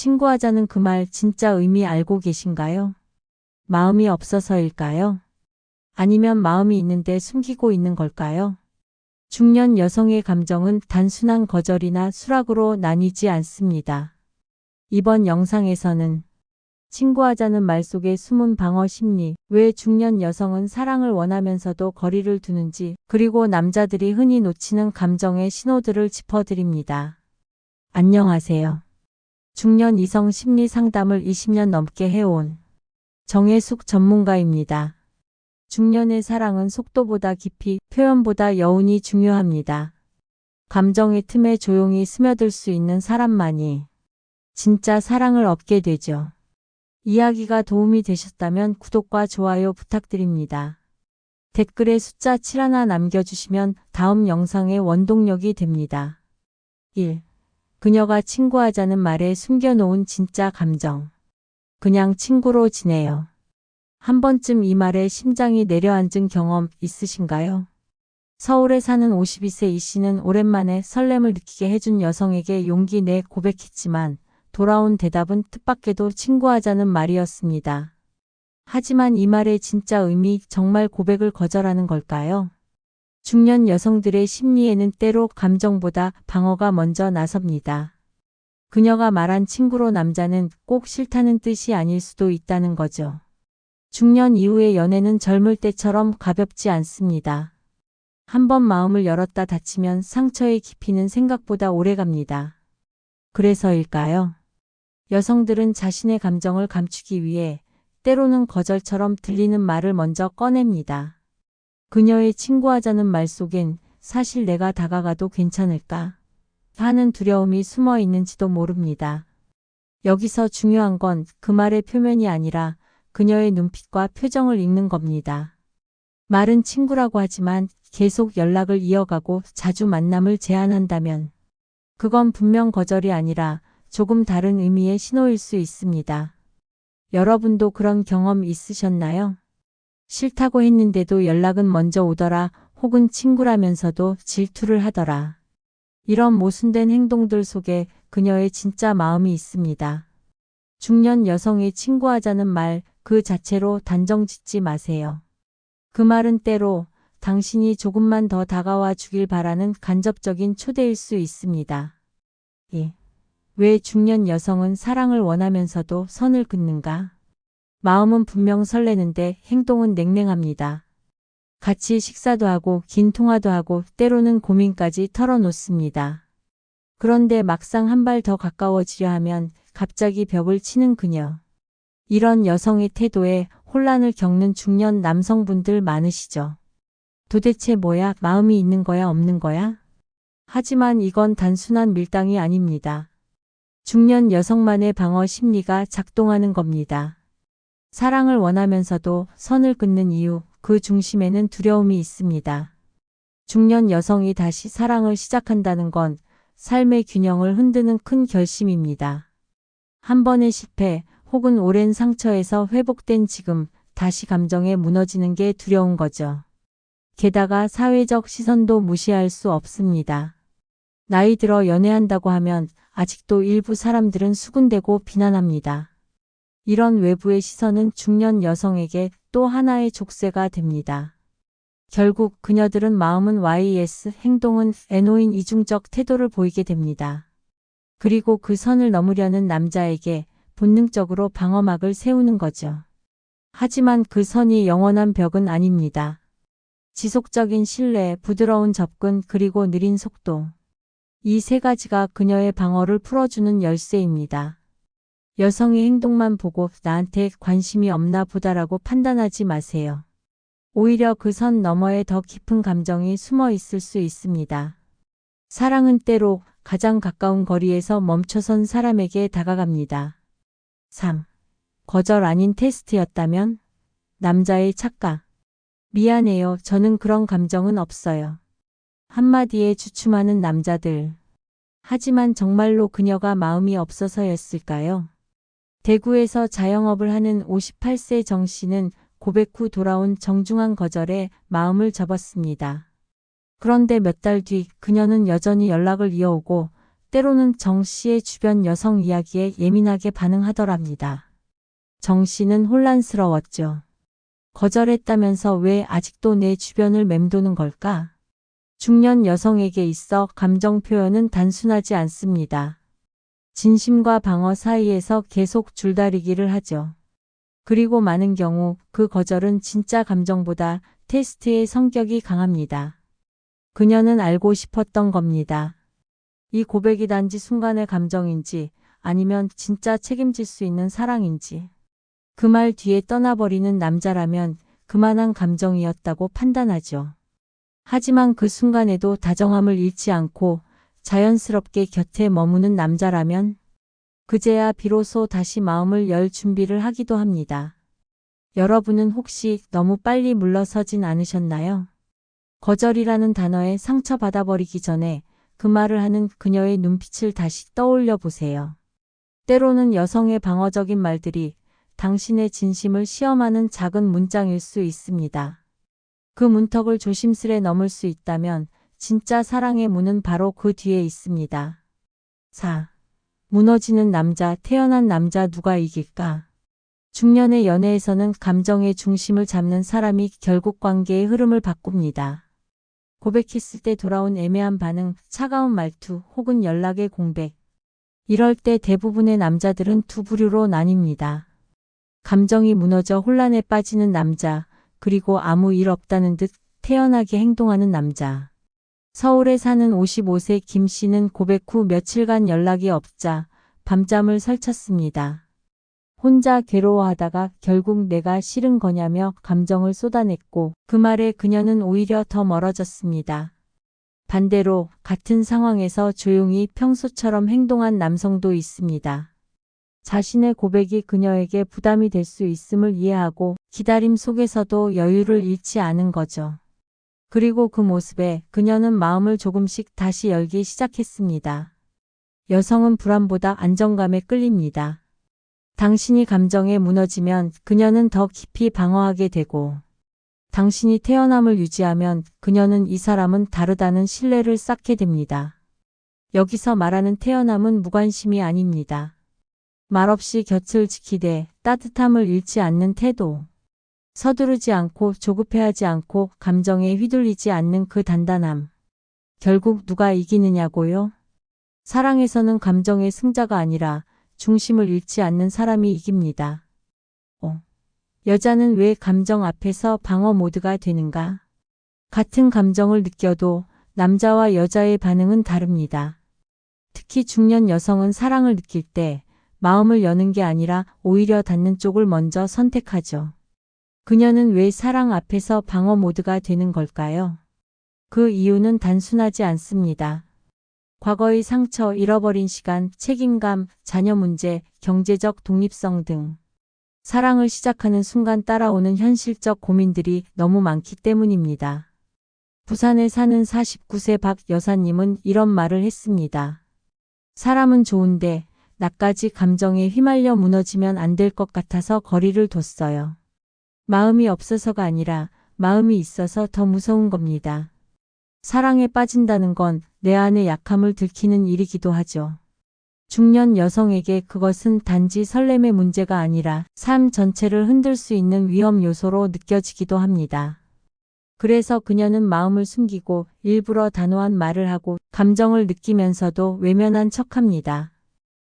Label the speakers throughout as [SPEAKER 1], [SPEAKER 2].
[SPEAKER 1] 친구하자는 그 말 진짜 의미 알고 계신가요? 마음이 없어서일까요? 아니면 마음이 있는데 숨기고 있는 걸까요? 중년 여성의 감정은 단순한 거절이나 수락으로 나뉘지 않습니다. 이번 영상에서는 친구하자는 말 속의 숨은 방어 심리, 왜 중년 여성은 사랑을 원하면서도 거리를 두는지, 그리고 남자들이 흔히 놓치는 감정의 신호들을 짚어드립니다. 안녕하세요. 중년 이성 심리 상담을 20년 넘게 해온 정혜숙 전문가입니다. 중년의 사랑은 속도보다 깊이, 표현보다 여운이 중요합니다. 감정의 틈에 조용히 스며들 수 있는 사람만이 진짜 사랑을 얻게 되죠. 이야기가 도움이 되셨다면 구독과 좋아요 부탁드립니다. 댓글에 숫자 7 하나 남겨주시면 다음 영상의 원동력이 됩니다. 1. 그녀가 친구하자는 말에 숨겨놓은 진짜 감정. 그냥 친구로 지내요. 한 번쯤 이 말에 심장이 내려앉은 경험 있으신가요? 서울에 사는 52세 이 씨는 오랜만에 설렘을 느끼게 해준 여성에게 용기 내 고백했지만 돌아온 대답은 뜻밖에도 친구하자는 말이었습니다. 하지만 이 말의 진짜 의미, 정말 고백을 거절하는 걸까요? 중년 여성들의 심리에는 때로 감정보다 방어가 먼저 나섭니다. 그녀가 말한 친구로 남자는 꼭 싫다는 뜻이 아닐 수도 있다는 거죠. 중년 이후의 연애는 젊을 때처럼 가볍지 않습니다. 한번 마음을 열었다 닫히면 상처의 깊이는 생각보다 오래갑니다. 그래서일까요? 여성들은 자신의 감정을 감추기 위해 때로는 거절처럼 들리는 말을 먼저 꺼냅니다. 그녀의 친구하자는 말 속엔 사실 내가 다가가도 괜찮을까 하는 두려움이 숨어 있는지도 모릅니다. 여기서 중요한 건 그 말의 표면이 아니라 그녀의 눈빛과 표정을 읽는 겁니다. 말은 친구라고 하지만 계속 연락을 이어가고 자주 만남을 제안한다면 그건 분명 거절이 아니라 조금 다른 의미의 신호일 수 있습니다. 여러분도 그런 경험 있으셨나요? 싫다고 했는데도 연락은 먼저 오더라, 혹은 친구라면서도 질투를 하더라. 이런 모순된 행동들 속에 그녀의 진짜 마음이 있습니다. 중년 여성의 친구하자는 말 그 자체로 단정 짓지 마세요. 그 말은 때로 당신이 조금만 더 다가와 주길 바라는 간접적인 초대일 수 있습니다. 2. 왜 중년 여성은 사랑을 원하면서도 선을 긋는가? 마음은 분명 설레는데 행동은 냉랭합니다. 같이 식사도 하고 긴 통화도 하고 때로는 고민까지 털어놓습니다. 그런데 막상 한 발 더 가까워지려 하면 갑자기 벽을 치는 그녀. 이런 여성의 태도에 혼란을 겪는 중년 남성분들 많으시죠? 도대체 뭐야? 마음이 있는 거야? 없는 거야? 하지만 이건 단순한 밀당이 아닙니다. 중년 여성만의 방어 심리가 작동하는 겁니다. 사랑을 원하면서도 선을 긋는 이유, 그 중심에는 두려움이 있습니다. 중년 여성이 다시 사랑을 시작한다는 건 삶의 균형을 흔드는 큰 결심입니다. 한 번의 실패, 혹은 오랜 상처에서 회복된 지금, 다시 감정에 무너지는 게 두려운 거죠. 게다가 사회적 시선도 무시할 수 없습니다. 나이 들어 연애한다고 하면 아직도 일부 사람들은 수군대고 비난합니다. 이런 외부의 시선은 중년 여성에게 또 하나의 족쇄가 됩니다. 결국 그녀들은 마음은 YS, 행동은 NO인 이중적 태도를 보이게 됩니다. 그리고 그 선을 넘으려는 남자에게 본능적으로 방어막을 세우는 거죠. 하지만 그 선이 영원한 벽은 아닙니다. 지속적인 신뢰, 부드러운 접근, 그리고 느린 속도. 이 세 가지가 그녀의 방어를 풀어주는 열쇠입니다. 여성의 행동만 보고 나한테 관심이 없나 보다라고 판단하지 마세요. 오히려 그 선 너머에 더 깊은 감정이 숨어 있을 수 있습니다. 사랑은 때로 가장 가까운 거리에서 멈춰선 사람에게 다가갑니다. 3. 거절 아닌 테스트였다면? 남자의 착각. 미안해요. 저는 그런 감정은 없어요. 한마디에 주춤하는 남자들. 하지만 정말로 그녀가 마음이 없어서였을까요? 대구에서 자영업을 하는 58세 정 씨는 고백 후 돌아온 정중한 거절에 마음을 접었습니다. 그런데 몇 달 뒤 그녀는 여전히 연락을 이어오고 때로는 정 씨의 주변 여성 이야기에 예민하게 반응하더랍니다. 정 씨는 혼란스러웠죠. 거절했다면서 왜 아직도 내 주변을 맴도는 걸까? 중년 여성에게 있어 감정 표현은 단순하지 않습니다. 진심과 방어 사이에서 계속 줄다리기를 하죠. 그리고 많은 경우 그 거절은 진짜 감정보다 테스트의 성격이 강합니다. 그녀는 알고 싶었던 겁니다. 이 고백이 단지 순간의 감정인지 아니면 진짜 책임질 수 있는 사랑인지. 그 말 뒤에 떠나버리는 남자라면 그만한 감정이었다고 판단하죠. 하지만 그 순간에도 다정함을 잃지 않고 자연스럽게 곁에 머무는 남자라면 그제야 비로소 다시 마음을 열 준비를 하기도 합니다. 여러분은 혹시 너무 빨리 물러서진 않으셨나요? 거절이라는 단어에 상처받아버리기 전에 그 말을 하는 그녀의 눈빛을 다시 떠올려 보세요. 때로는 여성의 방어적인 말들이 당신의 진심을 시험하는 작은 문장일 수 있습니다. 그 문턱을 조심스레 넘을 수 있다면 진짜 사랑의 문은 바로 그 뒤에 있습니다. 4. 무너지는 남자, 태어난 남자 누가 이길까? 중년의 연애에서는 감정의 중심을 잡는 사람이 결국 관계의 흐름을 바꿉니다. 고백했을 때 돌아온 애매한 반응, 차가운 말투 혹은 연락의 공백. 이럴 때 대부분의 남자들은 두 부류로 나뉩니다. 감정이 무너져 혼란에 빠지는 남자, 그리고 아무 일 없다는 듯 태연하게 행동하는 남자. 서울에 사는 55세 김 씨는 고백 후 며칠간 연락이 없자 밤잠을 설쳤습니다. 혼자 괴로워하다가 결국 내가 싫은 거냐며 감정을 쏟아냈고 그 말에 그녀는 오히려 더 멀어졌습니다. 반대로 같은 상황에서 조용히 평소처럼 행동한 남성도 있습니다. 자신의 고백이 그녀에게 부담이 될 수 있음을 이해하고 기다림 속에서도 여유를 잃지 않은 거죠. 그리고 그 모습에 그녀는 마음을 조금씩 다시 열기 시작했습니다. 여성은 불안보다 안정감에 끌립니다. 당신이 감정에 무너지면 그녀는 더 깊이 방어하게 되고 당신이 태연함을 유지하면 그녀는 이 사람은 다르다는 신뢰를 쌓게 됩니다. 여기서 말하는 태연함은 무관심이 아닙니다. 말없이 곁을 지키되 따뜻함을 잃지 않는 태도. 서두르지 않고 조급해하지 않고 감정에 휘둘리지 않는 그 단단함. 결국 누가 이기느냐고요? 사랑에서는 감정의 승자가 아니라 중심을 잃지 않는 사람이 이깁니다. 여자는 왜 감정 앞에서 방어 모드가 되는가? 같은 감정을 느껴도 남자와 여자의 반응은 다릅니다. 특히 중년 여성은 사랑을 느낄 때 마음을 여는 게 아니라 오히려 닫는 쪽을 먼저 선택하죠. 그녀는 왜 사랑 앞에서 방어 모드가 되는 걸까요? 그 이유는 단순하지 않습니다. 과거의 상처, 잃어버린 시간, 책임감, 자녀 문제, 경제적 독립성 등 사랑을 시작하는 순간 따라오는 현실적 고민들이 너무 많기 때문입니다. 부산에 사는 49세 박 여사님은 이런 말을 했습니다. 사람은 좋은데 나까지 감정에 휘말려 무너지면 안 될 것 같아서 거리를 뒀어요. 마음이 없어서가 아니라 마음이 있어서 더 무서운 겁니다. 사랑에 빠진다는 건 내 안의 약함을 들키는 일이기도 하죠. 중년 여성에게 그것은 단지 설렘의 문제가 아니라 삶 전체를 흔들 수 있는 위험 요소로 느껴지기도 합니다. 그래서 그녀는 마음을 숨기고 일부러 단호한 말을 하고 감정을 느끼면서도 외면한 척합니다.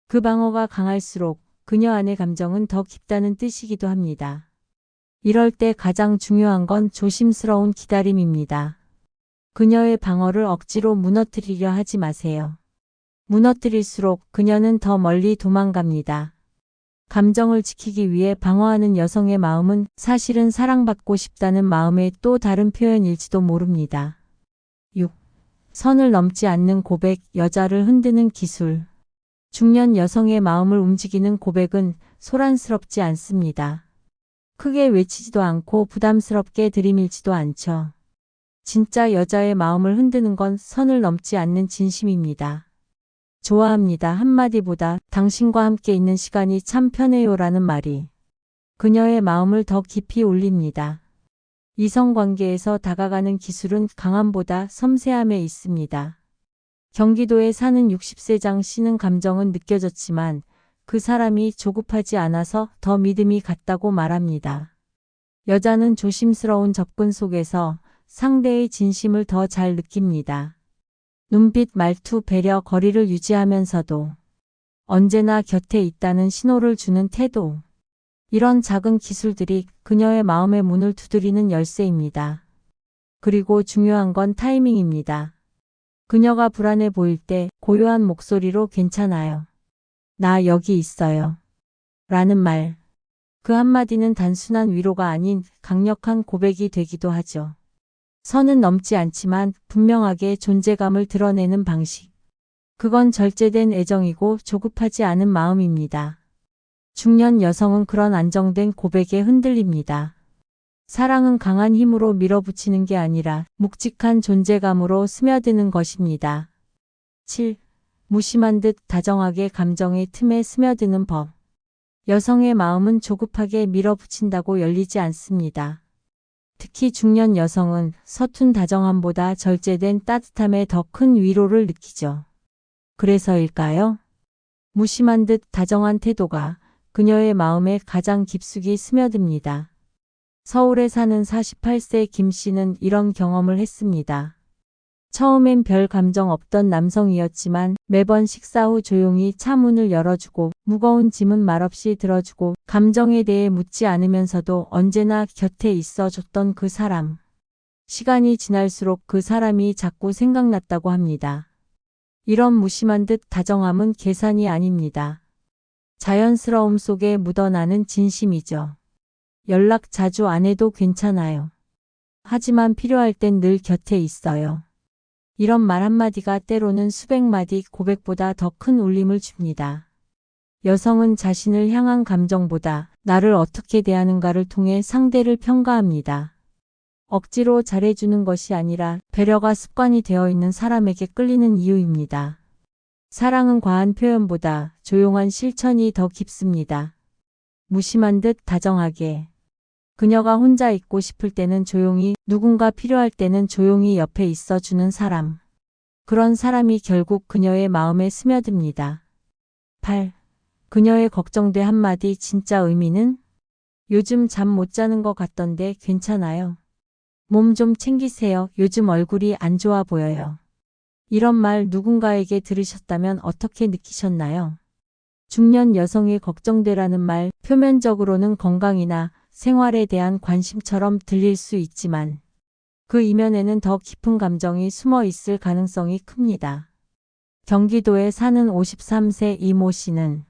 [SPEAKER 1] 그 방어가 강할수록 그녀 안의 감정은 더 깊다는 뜻이기도 합니다. 이럴 때 가장 중요한 건 조심스러운 기다림입니다. 그녀의 방어를 억지로 무너뜨리려 하지 마세요. 무너뜨릴수록 그녀는 더 멀리 도망갑니다. 감정을 지키기 위해 방어하는 여성의 마음은 사실은 사랑받고 싶다는 마음의 또 다른 표현일지도 모릅니다. 6. 선을 넘지 않는 고백, 여자를 흔드는 기술. 중년 여성의 마음을 움직이는 고백은 소란스럽지 않습니다. 크게 외치지도 않고 부담스럽게 들이밀지도 않죠. 진짜 여자의 마음을 흔드는 건 선을 넘지 않는 진심입니다. 좋아합니다 한마디보다 당신과 함께 있는 시간이 참 편해요라는 말이 그녀의 마음을 더 깊이 울립니다. 이성관계에서 다가가는 기술은 강함보다 섬세함에 있습니다. 경기도에 사는 60세 장 씨는 감정은 느껴졌지만 그 사람이 조급하지 않아서 더 믿음이 갔다고 말합니다. 여자는 조심스러운 접근 속에서 상대의 진심을 더 잘 느낍니다. 눈빛, 말투, 배려, 거리를 유지하면서도 언제나 곁에 있다는 신호를 주는 태도. 이런 작은 기술들이 그녀의 마음의 문을 두드리는 열쇠입니다. 그리고 중요한 건 타이밍입니다. 그녀가 불안해 보일 때 고요한 목소리로 괜찮아요. 나 여기 있어요. 라는 말. 그 한마디는 단순한 위로가 아닌 강력한 고백이 되기도 하죠. 선은 넘지 않지만 분명하게 존재감을 드러내는 방식. 그건 절제된 애정이고 조급하지 않은 마음입니다. 중년 여성은 그런 안정된 고백에 흔들립니다. 사랑은 강한 힘으로 밀어붙이는 게 아니라 묵직한 존재감으로 스며드는 것입니다. 7. 무심한 듯 다정하게 감정의 틈에 스며드는 법. 여성의 마음은 조급하게 밀어붙인다고 열리지 않습니다. 특히 중년 여성은 서툰 다정함보다 절제된 따뜻함에 더 큰 위로를 느끼죠. 그래서일까요? 무심한 듯 다정한 태도가 그녀의 마음에 가장 깊숙이 스며듭니다. 서울에 사는 48세 김 씨는 이런 경험을 했습니다. 처음엔 별 감정 없던 남성이었지만 매번 식사 후 조용히 차 문을 열어주고 무거운 짐은 말없이 들어주고 감정에 대해 묻지 않으면서도 언제나 곁에 있어줬던 그 사람. 시간이 지날수록 그 사람이 자꾸 생각났다고 합니다. 이런 무심한 듯 다정함은 계산이 아닙니다. 자연스러움 속에 묻어나는 진심이죠. 연락 자주 안 해도 괜찮아요. 하지만 필요할 땐 늘 곁에 있어요. 이런 말 한마디가 때로는 수백 마디 고백보다 더 큰 울림을 줍니다. 여성은 자신을 향한 감정보다 나를 어떻게 대하는가를 통해 상대를 평가합니다. 억지로 잘해주는 것이 아니라 배려가 습관이 되어 있는 사람에게 끌리는 이유입니다. 사랑은 과한 표현보다 조용한 실천이 더 깊습니다. 무심한 듯 다정하게. 그녀가 혼자 있고 싶을 때는 조용히, 누군가 필요할 때는 조용히 옆에 있어주는 사람. 그런 사람이 결국 그녀의 마음에 스며듭니다. 8. 그녀의 걱정돼 한마디 진짜 의미는? 요즘 잠 못 자는 것 같던데 괜찮아요. 몸 좀 챙기세요. 요즘 얼굴이 안 좋아 보여요. 이런 말 누군가에게 들으셨다면 어떻게 느끼셨나요? 중년 여성이 걱정되라는 말, 표면적으로는 건강이나 생활에 대한 관심처럼 들릴 수 있지만 그 이면에는 더 깊은 감정이 숨어 있을 가능성이 큽니다. 경기도에 사는 53세 이모 씨는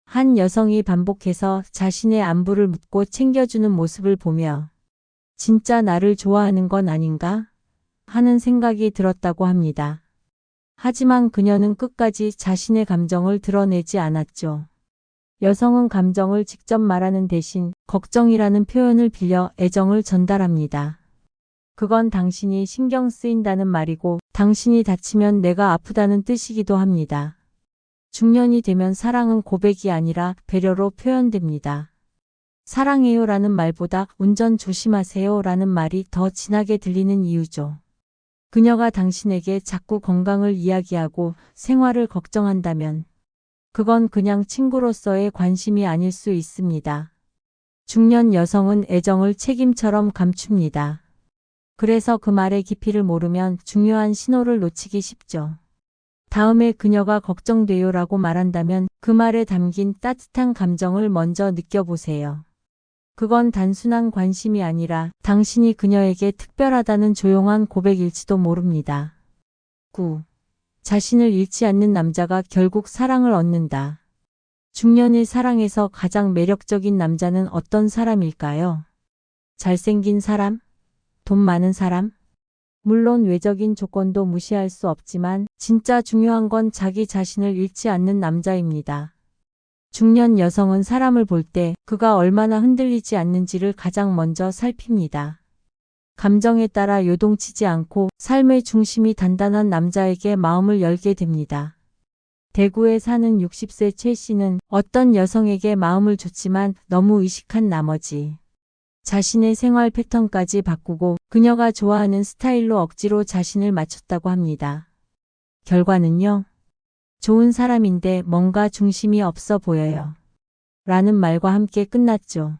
[SPEAKER 1] 한 여성이 반복해서 자신의 안부를 묻고 챙겨주는 모습을 보며 진짜 나를 좋아하는 건 아닌가? 하는 생각이 들었다고 합니다. 하지만 그녀는 끝까지 자신의 감정을 드러내지 않았죠. 여성은 감정을 직접 말하는 대신 걱정이라는 표현을 빌려 애정을 전달합니다. 그건 당신이 신경 쓰인다는 말이고 당신이 다치면 내가 아프다는 뜻이기도 합니다. 중년이 되면 사랑은 고백이 아니라 배려로 표현됩니다. 사랑해요라는 말보다 운전 조심하세요라는 말이 더 진하게 들리는 이유죠. 그녀가 당신에게 자꾸 건강을 이야기하고 생활을 걱정한다면 그건 그냥 친구로서의 관심이 아닐 수 있습니다. 중년 여성은 애정을 책임처럼 감춥니다. 그래서 그 말의 깊이를 모르면 중요한 신호를 놓치기 쉽죠. 다음에 그녀가 걱정돼요라고 말한다면 그 말에 담긴 따뜻한 감정을 먼저 느껴보세요. 그건 단순한 관심이 아니라 당신이 그녀에게 특별하다는 조용한 고백일지도 모릅니다. 9. 자신을 잃지 않는 남자가 결국 사랑을 얻는다. 중년의 사랑에서 가장 매력적인 남자는 어떤 사람일까요? 잘생긴 사람? 돈 많은 사람? 물론 외적인 조건도 무시할 수 없지만 진짜 중요한 건 자기 자신을 잃지 않는 남자입니다. 중년 여성은 사람을 볼 때 그가 얼마나 흔들리지 않는지를 가장 먼저 살핍니다. 감정에 따라 요동치지 않고 삶의 중심이 단단한 남자에게 마음을 열게 됩니다. 대구에 사는 60세 최 씨는 어떤 여성에게 마음을 줬지만 너무 의식한 나머지 자신의 생활 패턴까지 바꾸고 그녀가 좋아하는 스타일로 억지로 자신을 맞췄다고 합니다. 결과는요. 좋은 사람인데 뭔가 중심이 없어 보여요. 라는 말과 함께 끝났죠.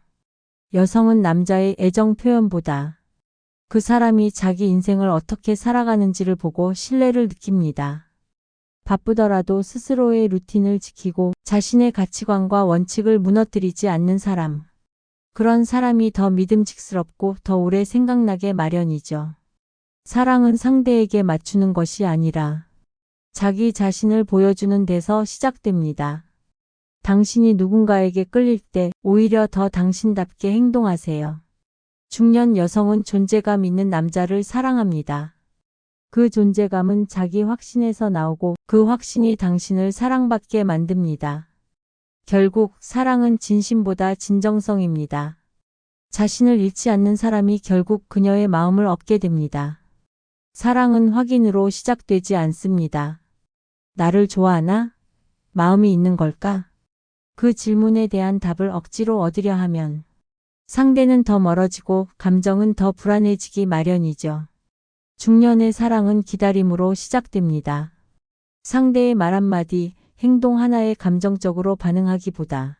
[SPEAKER 1] 여성은 남자의 애정 표현보다 그 사람이 자기 인생을 어떻게 살아가는지를 보고 신뢰를 느낍니다. 바쁘더라도 스스로의 루틴을 지키고 자신의 가치관과 원칙을 무너뜨리지 않는 사람. 그런 사람이 더 믿음직스럽고 더 오래 생각나게 마련이죠. 사랑은 상대에게 맞추는 것이 아니라 자기 자신을 보여주는 데서 시작됩니다. 당신이 누군가에게 끌릴 때 오히려 더 당신답게 행동하세요. 중년 여성은 존재감 있는 남자를 사랑합니다. 그 존재감은 자기 확신에서 나오고 그 확신이 당신을 사랑받게 만듭니다. 결국 사랑은 진심보다 진정성입니다. 자신을 잃지 않는 사람이 결국 그녀의 마음을 얻게 됩니다. 사랑은 확인으로 시작되지 않습니다. 나를 좋아하나? 마음이 있는 걸까? 그 질문에 대한 답을 억지로 얻으려 하면 상대는 더 멀어지고 감정은 더 불안해지기 마련이죠. 중년의 사랑은 기다림으로 시작됩니다. 상대의 말 한마디, 행동 하나에 감정적으로 반응하기보다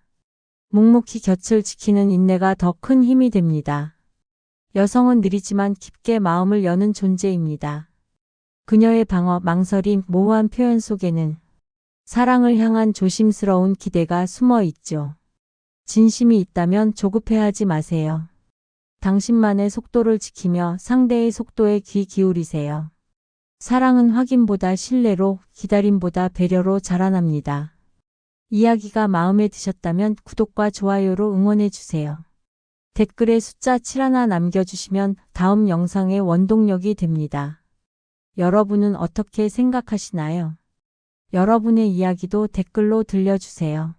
[SPEAKER 1] 묵묵히 곁을 지키는 인내가 더 큰 힘이 됩니다. 여성은 느리지만 깊게 마음을 여는 존재입니다. 그녀의 방어, 망설임, 모호한 표현 속에는 사랑을 향한 조심스러운 기대가 숨어 있죠. 진심이 있다면 조급해하지 마세요. 당신만의 속도를 지키며 상대의 속도에 귀 기울이세요. 사랑은 확인보다 신뢰로, 기다림보다 배려로 자라납니다. 이야기가 마음에 드셨다면 구독과 좋아요로 응원해주세요. 댓글에 숫자 71 남겨주시면 다음 영상의 원동력이 됩니다. 여러분은 어떻게 생각하시나요? 여러분의 이야기도 댓글로 들려주세요.